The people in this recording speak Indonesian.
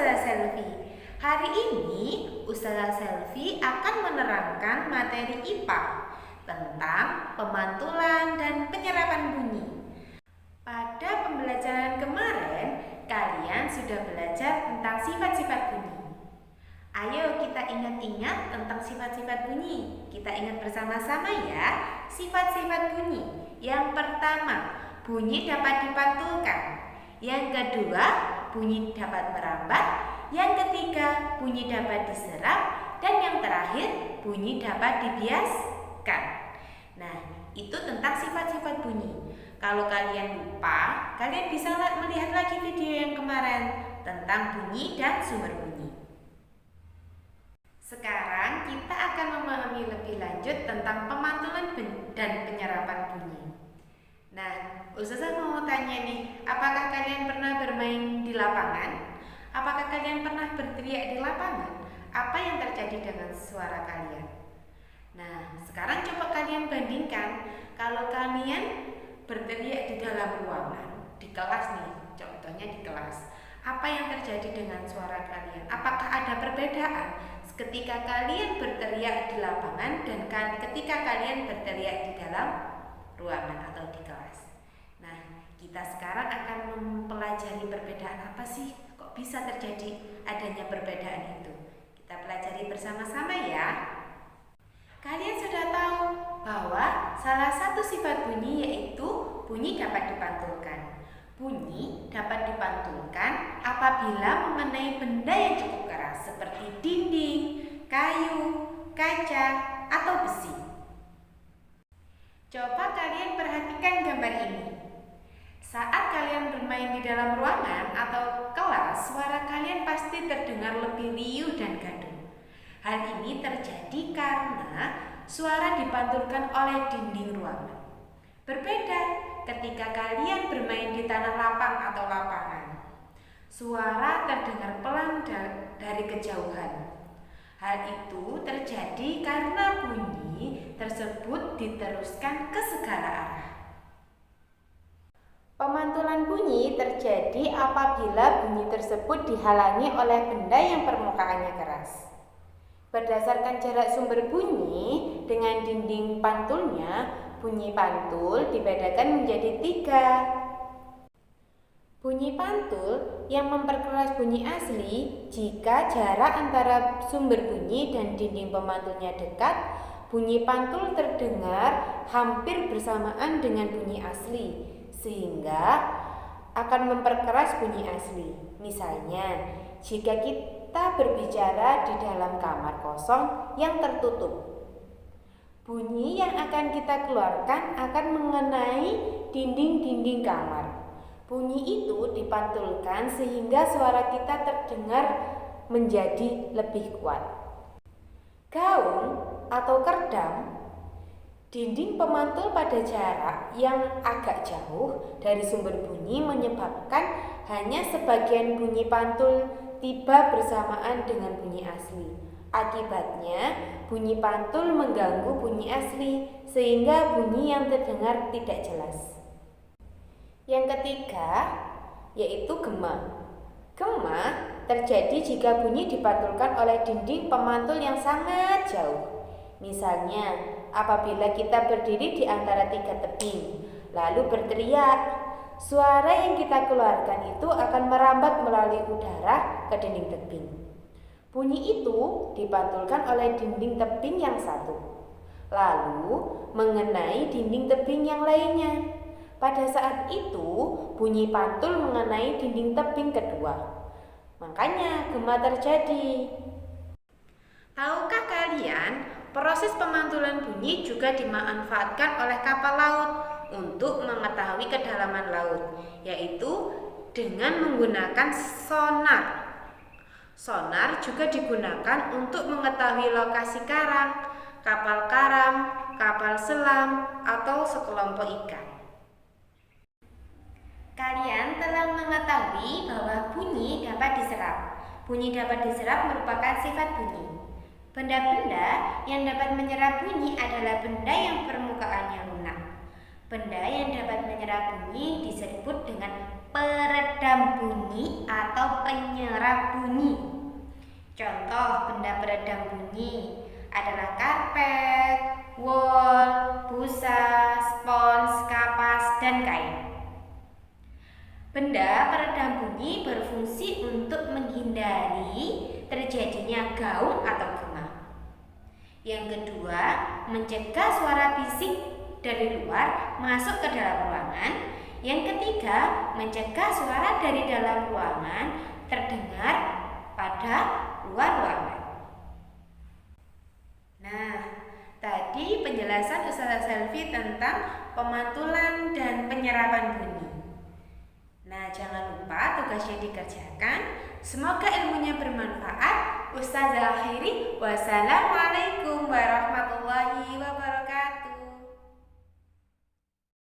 Ustazah Selvi. Hari ini Ustazah Selvi akan menerangkan materi IPA tentang pemantulan dan penyerapan bunyi. Pada pembelajaran kemarin, kalian sudah belajar tentang sifat-sifat bunyi. Ayo kita ingat-ingat tentang sifat-sifat bunyi. Kita ingat bersama-sama ya, sifat-sifat bunyi. Yang pertama, bunyi dapat dipantulkan. Yang kedua, bunyi dapat merambat. Yang ketiga, bunyi dapat diserap. Dan yang terakhir, bunyi dapat dibiaskan. Nah, itu tentang sifat-sifat bunyi. Kalau kalian lupa, kalian bisa melihat lagi video yang kemarin tentang bunyi dan sumber bunyi. Sekarang kita akan memahami lebih lanjut tentang pemantulan dan penyerapan bunyi. Nah, Ustazah mau tanya nih, apakah kalian pernah bermain di lapangan? Apakah kalian pernah berteriak di lapangan? Apa yang terjadi dengan suara kalian? Nah, sekarang coba kalian bandingkan. Kalau kalian berteriak di dalam ruangan, di kelas nih, contohnya di kelas, apa yang terjadi dengan suara kalian? Apakah ada perbedaan ketika kalian berteriak di lapangan dan ketika kalian berteriak di dalam ruangan atau di kelas? Nah, kita sekarang akan mempelajari perbedaan apa sih? Kok bisa terjadi adanya perbedaan itu? Kita pelajari bersama-sama ya. Kalian sudah tahu bahwa salah satu sifat bunyi yaitu bunyi dapat dipantulkan. Bunyi dapat dipantulkan apabila mengenai benda yang cukup keras seperti dinding, kayu, kaca, atau besi. Coba kalian perhatikan gambar ini. Saat kalian bermain di dalam ruangan atau kelas, suara kalian pasti terdengar lebih riuh dan gaduh. Hal ini terjadi karena suara dipantulkan oleh dinding ruangan. Berbeda ketika kalian bermain di tanah lapang atau lapangan. Suara terdengar pelan dari kejauhan. Hal itu terjadi karena bunyi tersebut diteruskan ke segala arah. Pemantulan bunyi terjadi apabila bunyi tersebut dihalangi oleh benda yang permukaannya keras. Berdasarkan jarak sumber bunyi dengan dinding pantulnya, bunyi pantul dibedakan menjadi 3. Bunyi pantul yang memperkeras bunyi asli jika jarak antara sumber bunyi dan dinding pemantulnya dekat, bunyi pantul terdengar hampir bersamaan dengan bunyi asli, sehingga akan memperkeras bunyi asli. Misalnya, jika kita berbicara di dalam kamar kosong yang tertutup, bunyi yang akan kita keluarkan akan mengenai dinding-dinding kamar. Bunyi itu dipantulkan sehingga suara kita terdengar menjadi lebih kuat. Gaung atau kerdam, dinding pemantul pada jarak yang agak jauh dari sumber bunyi menyebabkan hanya sebagian bunyi pantul tiba bersamaan dengan bunyi asli. Akibatnya, bunyi pantul mengganggu bunyi asli sehingga bunyi yang terdengar tidak jelas. Yang ketiga, yaitu gema. Gema terjadi jika bunyi dipantulkan oleh dinding pemantul yang sangat jauh. Misalnya, apabila kita berdiri di antara 3 tebing, lalu berteriak, suara yang kita keluarkan itu akan merambat melalui udara ke dinding tebing. Bunyi itu dipantulkan oleh dinding tebing yang satu, lalu mengenai dinding tebing yang lainnya. Pada saat itu, bunyi pantul mengenai dinding tebing kedua. Makanya gema terjadi. Tahukah kalian, proses pemantulan bunyi juga dimanfaatkan oleh kapal laut untuk mengetahui kedalaman laut, yaitu dengan menggunakan sonar. Sonar juga digunakan untuk mengetahui lokasi karang, kapal karam, kapal selam, atau sekelompok ikan. Kalian telah mengetahui bahwa bunyi dapat diserap. Bunyi dapat diserap merupakan sifat bunyi. Benda-benda yang dapat menyerap bunyi adalah benda yang permukaannya lunak. Benda yang dapat menyerap bunyi disebut dengan peredam bunyi atau penyerap bunyi. Contoh benda peredam bunyi adalah karpet, wol, busa, spons, kapas, dan kain. Benda peredam bunyi berfungsi untuk menghindari terjadinya gaung atau gema. Yang kedua, mencegah suara bisik dari luar masuk ke dalam ruangan. Yang ketiga, mencegah suara dari dalam ruangan terdengar pada luar ruangan. Nah, tadi penjelasan Ustazah Selvi tentang pemantulan dan penyerapan bunyi. Nah, jangan lupa tugasnya dikerjakan. Semoga ilmunya bermanfaat. Ustazah akhiri, wassalamualaikum warahmatullahi